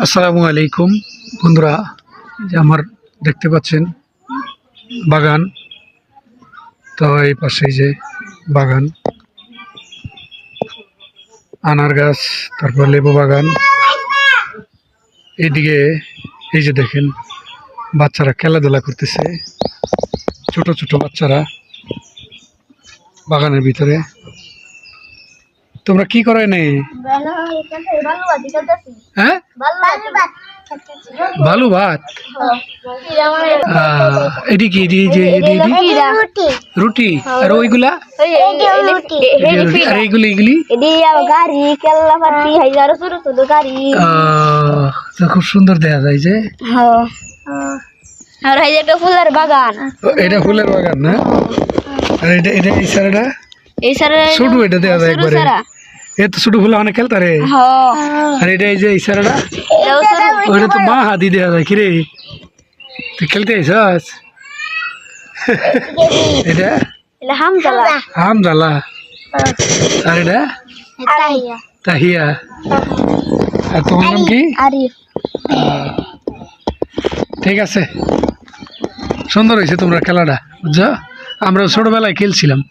আসসালামু আলাইকুম বন্ধুরা, যে আমার দেখতে পাচ্ছেন বাগান। তো এই পাশে যে বাগান, আনার গাছ, তারপর লেবু বাগান। এইদিকে এই যে দেখেন বাচ্চারা খেলাধুলা করতেছে, ছোট ছোট বাচ্চারা বাগানের ভিতরে। তোমরা কি করে নে? হ্যাঁ, বালু ভাত। এডি কি রুটি? আর ওইগুলা আর এইগুলি খুব সুন্দর দেখা যায় যে ফুলের বাগান। এটা ফুলের বাগান না? আর এটা এটা এই সারাটা ছোট, এটা দেওয়া যায় একবারে। এত ছোট ফুলে অনেক খেলতারে। আর এটা এই যে এই সারাটা, ওইটা তো মা হাতি দেওয়া যায়। কিরে তুই খেলতে আইসাস? এটা হামজালা। আর এটা তাহিয়া। আর তোমার নাম কি? ঠিক আছে, সুন্দর হয়েছে তোমরা খেলাটা, বুঝছো? আমরা ছোটবেলায় খেলছিলাম।